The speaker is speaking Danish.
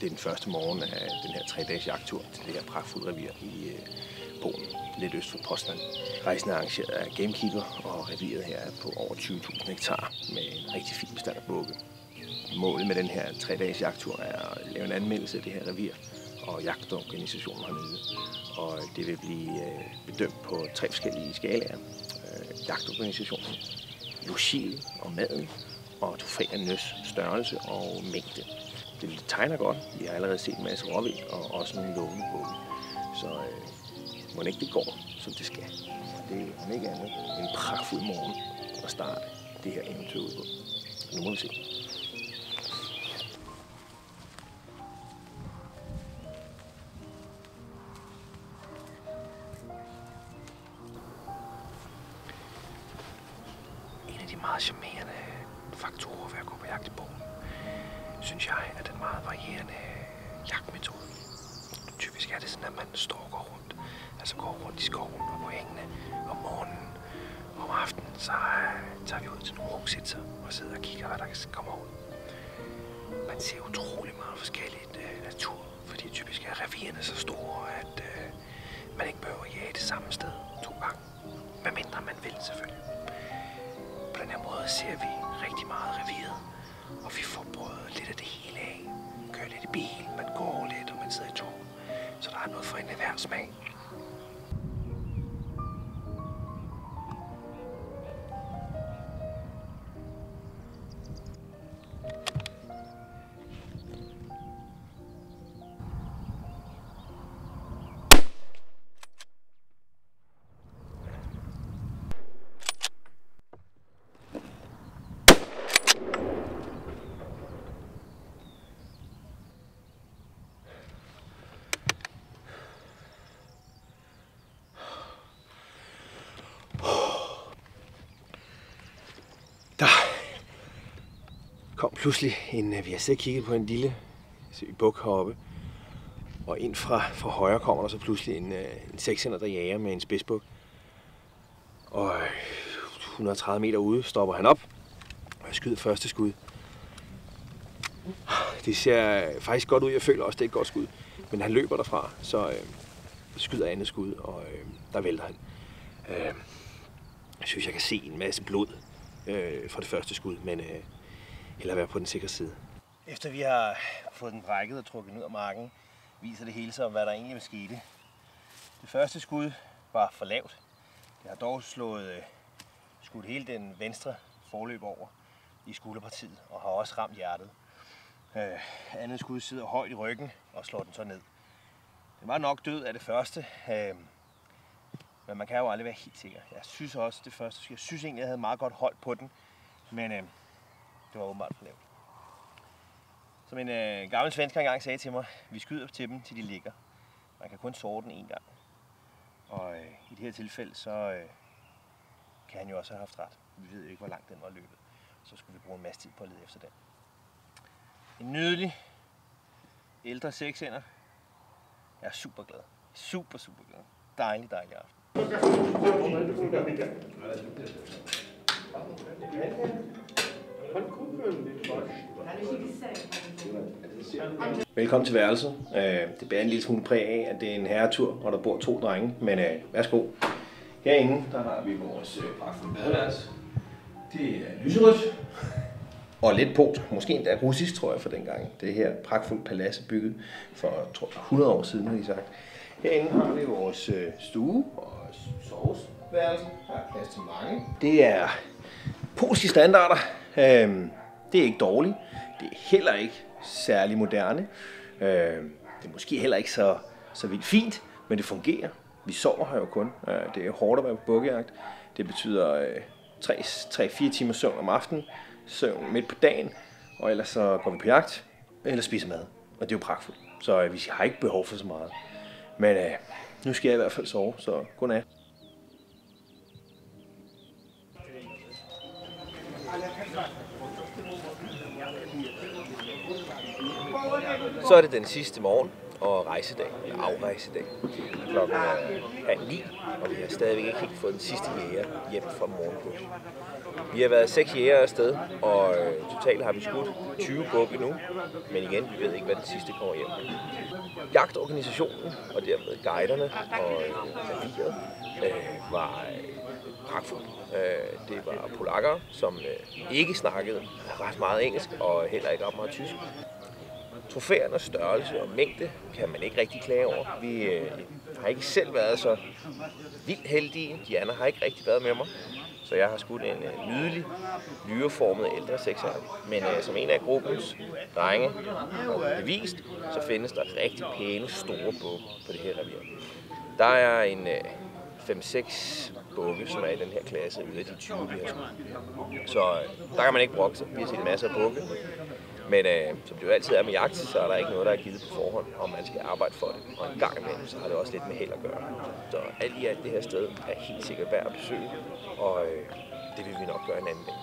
Det er den første morgen af den her 3-dages jagttur til det her pragtfulde revir i Polen, lidt øst for Poznan. Rejsen er arrangeret af Gamekeeper, og reviret her er på over 20.000 hektar med en rigtig fin bestand af bukke. Målet med den her 3-dages jagttur er at lave en anmeldelse af det her revir og jagtorganisationen hernede. Og det vil blive bedømt på 3 forskellige skalaer. Jagtorganisationen, logiet og maden, og trofæernes størrelse og mængde. Det tegner godt. Vi har allerede set en masse råvild og også nogle lovende bukke. Så må ikke det går, som det skal. Det er om ikke andet en pragtfuld morgen at starte det her eventyr ud på. Nu må vi se. En af de meget charmerende faktorer ved at gå på jagt i Polen, synes jeg, er den meget varierende jagtmetode. Typisk er det sådan, at man går rundt, altså går rundt i skoven og på hængene om morgenen. Om aftenen så tager vi ud til nogle rogsitser og sidder og kigger, hvad der kommer ud. Man ser utrolig meget forskelligt natur, fordi typisk er revirerne så store, at man ikke behøver at jage det samme sted 2 gange. Medmindre man vil, selvfølgelig. På den her måde ser vi rigtig meget reviret, og vi får prøvet lidt af det hele af. Man kører lidt i bil, man går lidt, og man sidder i tog. Så der er noget for en hver smag. Der kom pludselig vi har siddet og kigget på en lille buk heroppe, og ind fra højre kommer der så pludselig en 6-hænder, der jager med en spidsbuk. Og 130 meter ude stopper han op, og jeg skyder første skud. Det ser faktisk godt ud, jeg føler også, det er et godt skud, men han løber derfra, så skyder andet skud, og der vælter han. Jeg synes, jeg kan se en masse blod fra det første skud, men hellere være på den sikre side. Efter vi har fået den brækket og trukket ned af marken, viser det hele sig, hvad der egentlig vil ske. Det første skud var for lavt. Det har dog skudt hele den venstre forløb over i skulderpartiet og har også ramt hjertet. Andet skud sidder højt i ryggen og slår den så ned. Den var nok død af det første, men man kan jo aldrig være helt sikker. Jeg synes også det første skud. Jeg synes egentlig, jeg havde meget godt hold på den, men det var åbenbart for lavt. Som en gammel svensker engang sagde til mig, vi skyder til dem, til de ligger. Man kan kun såre den 1 gang. Og i det her tilfælde, så kan han jo også have haft ret. Vi ved jo ikke, hvor langt den var løbet. Så skulle vi bruge en masse tid på at lede efter den. En nydelig, ældre 6-hænder. Jeg er super glad. Super glad. Dejlig aften. Velkommen til værelset. Det bærer en lille smule præg af, at det er en herretur, hvor der bor 2 drenge. Men værsgo. Herinde der har vi vores pragtfulde badeværelse. Det er lyserødt. Og lidt polsk, måske endda russisk, tror jeg, for dengang. Det her pragtfulde palads er bygget for 100 år siden, har de sagt. Herinde har vi vores stue og soveværelse. Der er plads til mange. Det er polske standarder. Det er ikke dårligt. Det er heller ikke særlig moderne. Det er måske heller ikke så vildt fint, men det fungerer. Vi sover her jo kun. Det er hårdt at være på bukkejagt. Det betyder 3-4 timer søvn om aftenen, søvn midt på dagen, og ellers så går vi på jagt, eller spiser mad. Og det er jo pragtfuldt. Så vi har ikke behov for så meget. Men nu skal jeg i hvert fald sove, så godnat. Så er det den sidste morgen og rejsedag, eller afrejsedag. Klokken er 8:30, og vi har stadigvæk ikke helt fået den sidste jæger hjem fra morgenbussen. Vi har været 6 jægere afsted, og totalt har vi skudt 20 bukke nu. Men igen, vi ved ikke, hvad den sidste kommer hjem. Jagtorganisationen, og dermed guiderne og reviret, var pragtfuldt. Det var polakker, som ikke snakkede ret meget engelsk og heller ikke ret meget tysk. Trofæernes størrelse og mængde kan man ikke rigtig klage over. Vi har ikke selv været så vildt heldige. De andre har ikke rigtig været med mig. Så jeg har skudt en nydelig, lyreformet ældre sekser. Men som en af gruppens drenge har bevist, så findes der rigtig pæne, store bukke på det her revir. Der er en 5-6 bukke, som er i den her klasse, ud af de 20, vi har skudt. Så der kan man ikke brokke sig. Vi har set masser af bukke. Men som det jo altid er med jagt, så er der ikke noget, der er givet på forhånd, og man skal arbejde for det. Og en gang imellem, så har det også lidt med held at gøre. Så alt i alt det her sted er helt sikkert værd at besøge, og det vil vi nok gøre en anden dag.